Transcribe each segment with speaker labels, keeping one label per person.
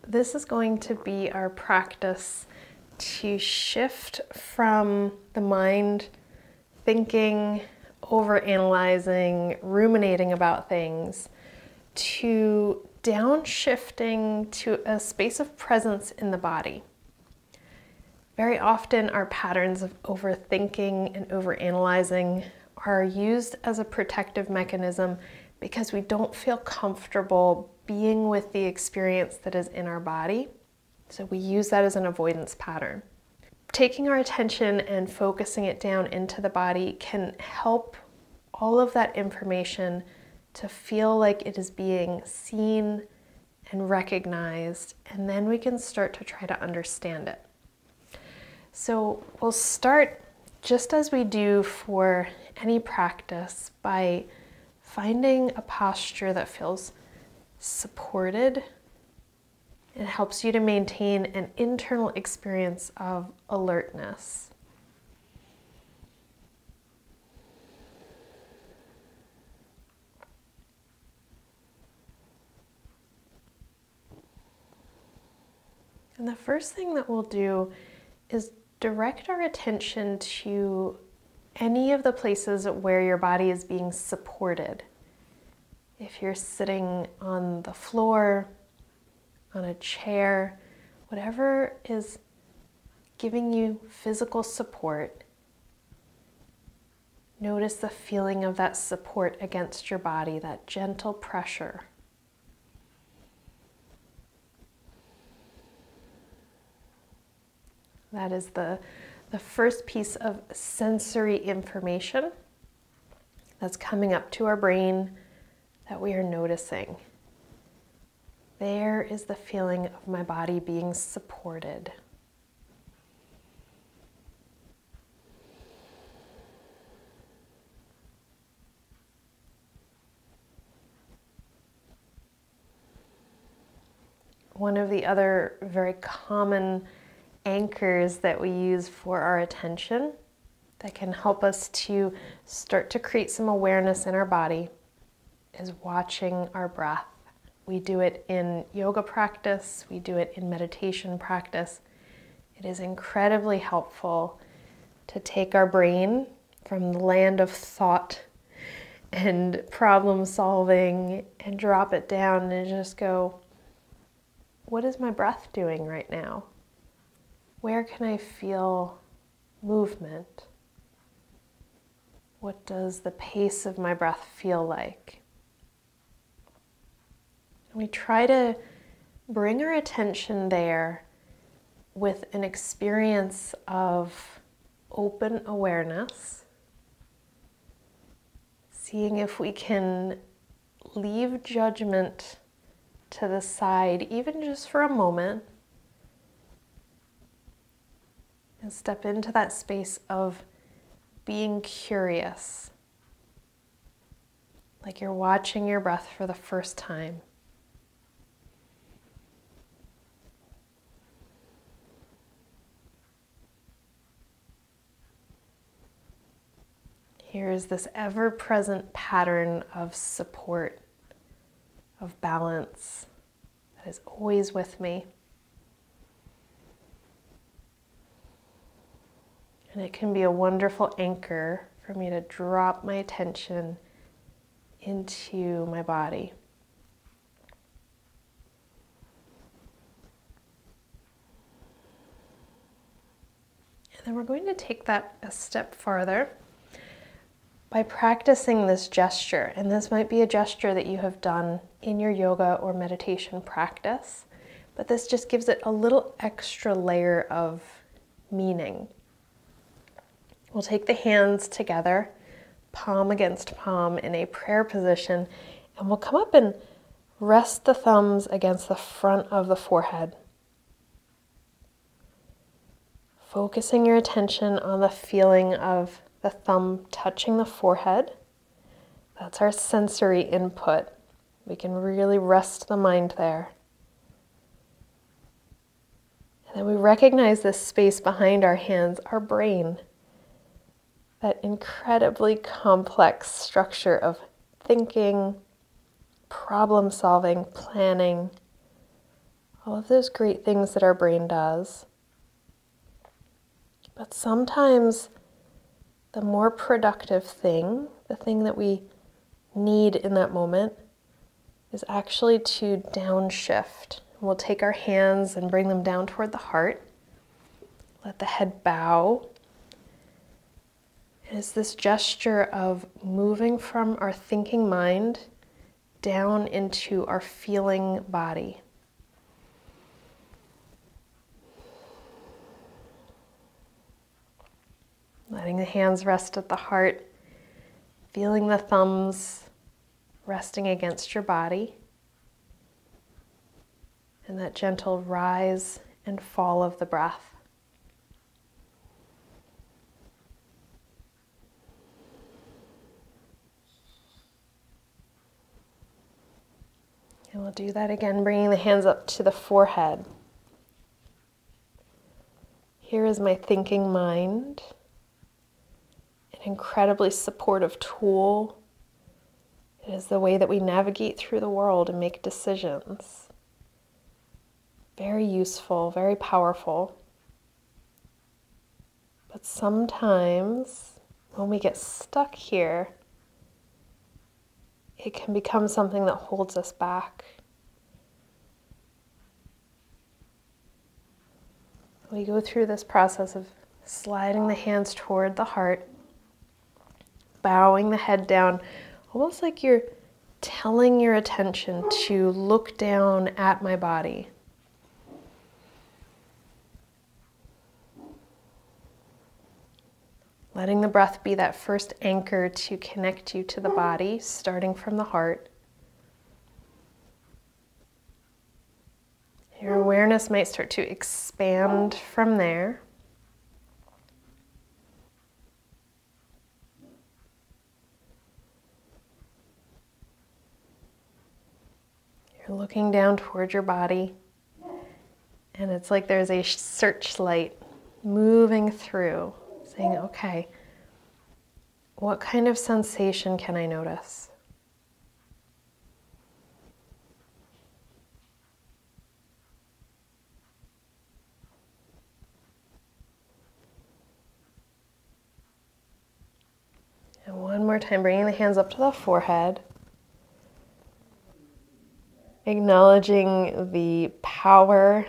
Speaker 1: this is going to be our practice to shift from the mind thinking, overanalyzing, ruminating about things, to downshifting to a space of presence in the body. Very often our patterns of overthinking and overanalyzing are used as a protective mechanism because we don't feel comfortable being with the experience that is in our body. So we use that as an avoidance pattern. Taking our attention and focusing it down into the body can help all of that information to feel like it is being seen and recognized, and then we can start to try to understand it. So we'll start, just as we do for any practice, by finding a posture that feels supported. It helps you to maintain an internal experience of alertness. And the first thing that we'll do is direct our attention to any of the places where your body is being supported. If you're sitting on the floor, on a chair, whatever is giving you physical support, notice the feeling of that support against your body, that gentle pressure. That is the first piece of sensory information that's coming up to our brain that we are noticing. There is the feeling of my body being supported. One of the other very common anchors that we use for our attention that can help us to start to create some awareness in our body is watching our breath. We do it in yoga practice, we do it in meditation practice. It is incredibly helpful to take our brain from the land of thought and problem solving and drop it down and just go, what is my breath doing right now? Where can I feel movement? What does the pace of my breath feel like? We try to bring our attention there with an experience of open awareness, seeing if we can leave judgment to the side, even just for a moment, and step into that space of being curious, like you're watching your breath for the first time. Here is this ever-present pattern of support, of balance, that is always with me. And it can be a wonderful anchor for me to drop my attention into my body. And then we're going to take that a step farther by practicing this gesture. And this might be a gesture that you have done in your yoga or meditation practice, but this just gives it a little extra layer of meaning. We'll take the hands together, palm against palm in a prayer position, and we'll come up and rest the thumbs against the front of the forehead. Focusing your attention on the feeling of the thumb touching the forehead. That's our sensory input. We can really rest the mind there. And then we recognize this space behind our hands, our brain. That incredibly complex structure of thinking, problem solving, planning, all of those great things that our brain does. But sometimes the more productive thing, the thing that we need in that moment, is actually to downshift. We'll take our hands and bring them down toward the heart. Let the head bow. It is this gesture of moving from our thinking mind down into our feeling body. Letting the hands rest at the heart, feeling the thumbs resting against your body, and that gentle rise and fall of the breath. And we'll do that again, bringing the hands up to the forehead. Here is my thinking mind, an incredibly supportive tool. It is the way that we navigate through the world and make decisions. Very useful, very powerful. But sometimes when we get stuck here, it can become something that holds us back. We go through this process of sliding the hands toward the heart, bowing the head down, almost like you're telling your attention to look down at my body. Letting the breath be that first anchor to connect you to the body, starting from the heart. Your awareness might start to expand from there. You're looking down toward your body, and it's like there's a searchlight moving through, saying, okay, what kind of sensation can I notice? And one more time, bringing the hands up to the forehead, acknowledging the power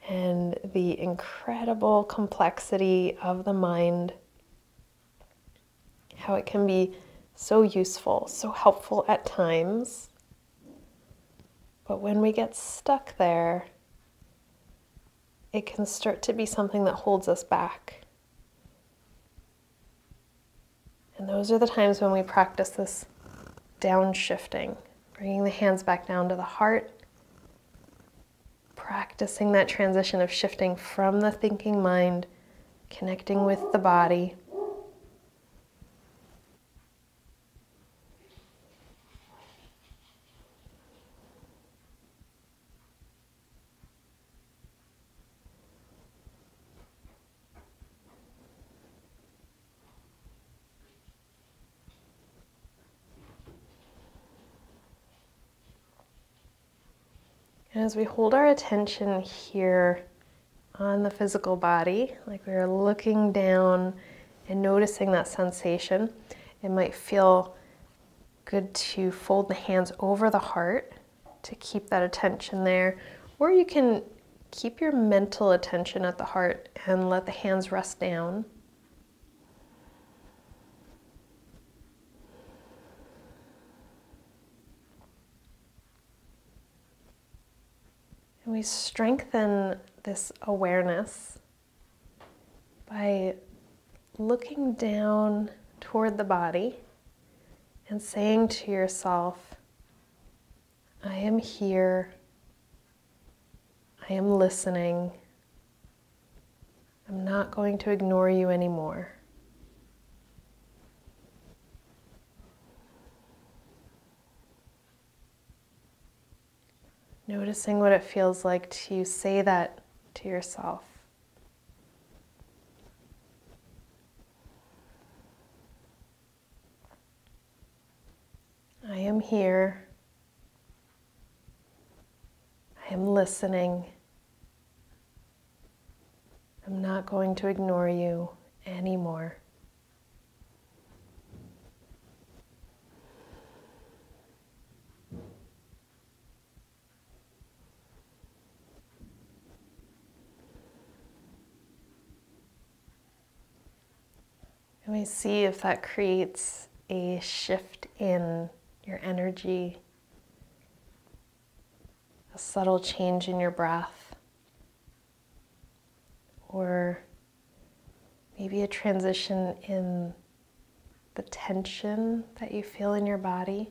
Speaker 1: and the incredible complexity of the mind, how it can be so useful, so helpful at times. But when we get stuck there, it can start to be something that holds us back. And those are the times when we practice this downshifting, bringing the hands back down to the heart, practicing that transition of shifting from the thinking mind, connecting with the body. And as we hold our attention here on the physical body, like we're looking down and noticing that sensation, it might feel good to fold the hands over the heart to keep that attention there. Or you can keep your mental attention at the heart and let the hands rest down. And we strengthen this awareness by looking down toward the body and saying to yourself, I am here, I am listening, I'm not going to ignore you anymore. Noticing what it feels like to say that to yourself. I am here. I am I'm listening. I'm not going to ignore you anymore. And we see if that creates a shift in your energy, a subtle change in your breath, or maybe a transition in the tension that you feel in your body.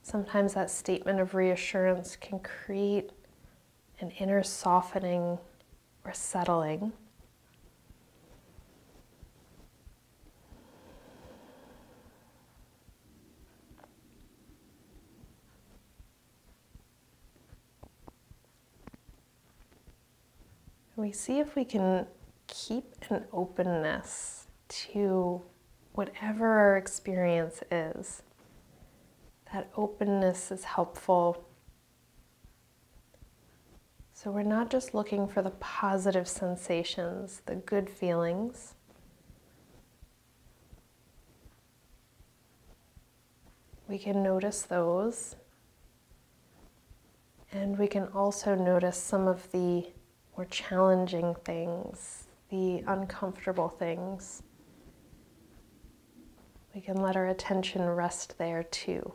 Speaker 1: Sometimes that statement of reassurance can create an inner softening or settling. We see if we can keep an openness to whatever our experience is. That openness is helpful. So we're not just looking for the positive sensations, the good feelings. We can notice those. And we can also notice some of the more challenging things, the uncomfortable things. We can let our attention rest there too.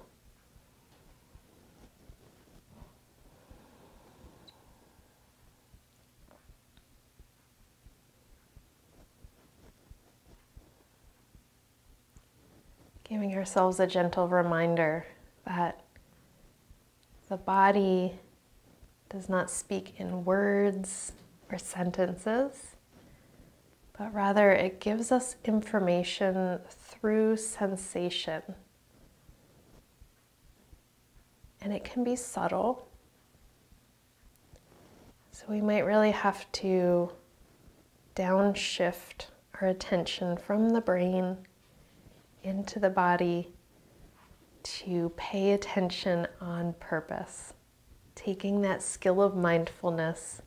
Speaker 1: Giving ourselves a gentle reminder that the body does not speak in words or sentences, but rather it gives us information through sensation. And it can be subtle. So we might really have to downshift our attention from the brain into the body to pay attention on purpose, taking that skill of mindfulness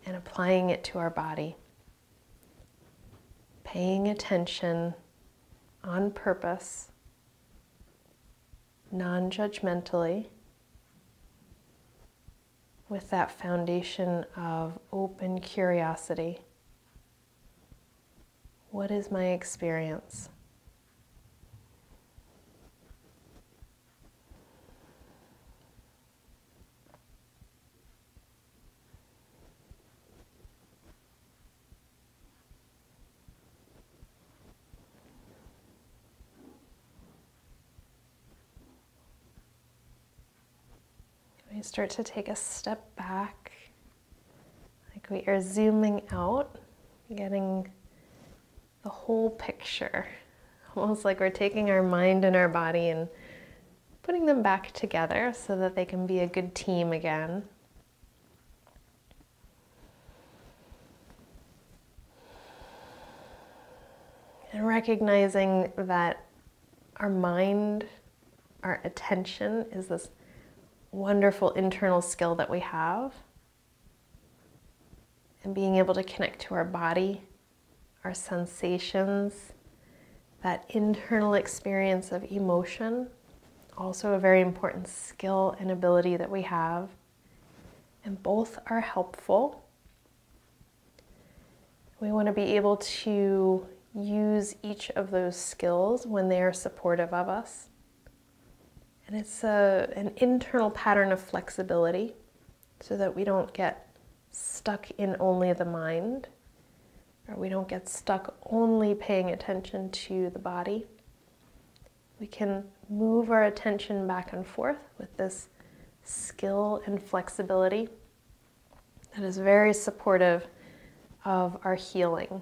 Speaker 1: and applying it to our body. Paying attention on purpose, non-judgmentally, with that foundation of open curiosity. What is my experience? We start to take a step back, like we are zooming out, getting the whole picture, almost like we're taking our mind and our body and putting them back together so that they can be a good team again. And recognizing that our mind, our attention is this wonderful internal skill that we have, and being able to connect to our body, our sensations, that internal experience of emotion, also a very important skill and ability that we have, and both are helpful. We want to be able to use each of those skills when they are supportive of us. And it's an internal pattern of flexibility so that we don't get stuck in only the mind, or we don't get stuck only paying attention to the body. We can move our attention back and forth with this skill and flexibility that is very supportive of our healing.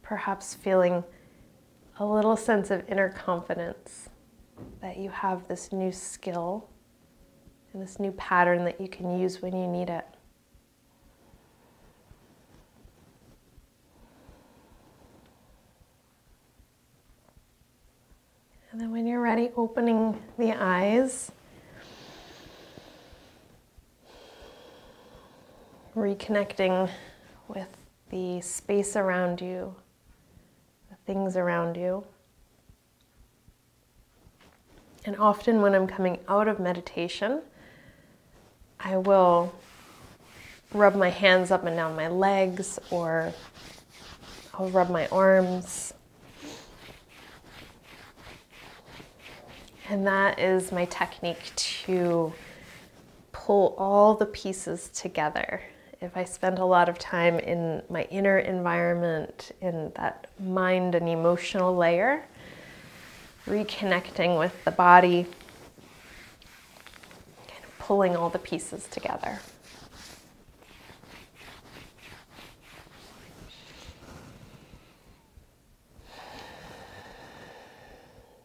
Speaker 1: Perhaps feeling a little sense of inner confidence that you have this new skill and this new pattern that you can use when you need it. body, opening the eyes. Reconnecting with the space around you, the things around you. And often when I'm coming out of meditation, I will rub my hands up and down my legs, or I'll rub my arms. And that is my technique to pull all the pieces together. If I spend a lot of time in my inner environment, in that mind and emotional layer, reconnecting with the body, kind of pulling all the pieces together.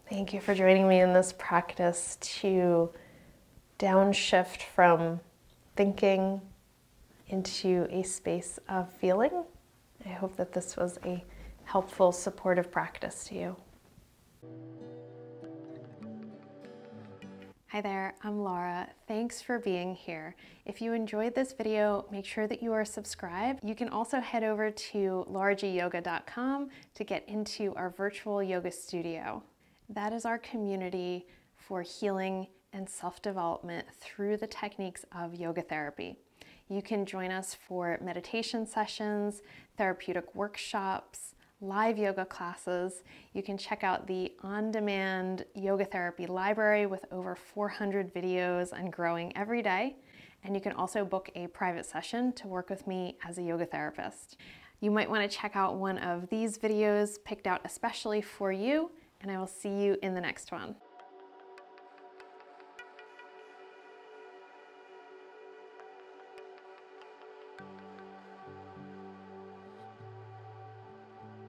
Speaker 1: Thank you for joining me in this practice to downshift from thinking into a space of feeling. I hope that this was a helpful, supportive practice to you. Hi there, I'm Laura. Thanks for being here. If you enjoyed this video, make sure that you are subscribed. You can also head over to LauraGyoga.com to get into our virtual yoga studio. That is our community for healing and self-development through the techniques of yoga therapy. You can join us for meditation sessions, therapeutic workshops, live yoga classes. You can check out the on-demand yoga therapy library with over 400 videos and growing every day. And you can also book a private session to work with me as a yoga therapist. You might want to check out one of these videos picked out especially for you, and I will see you in the next one.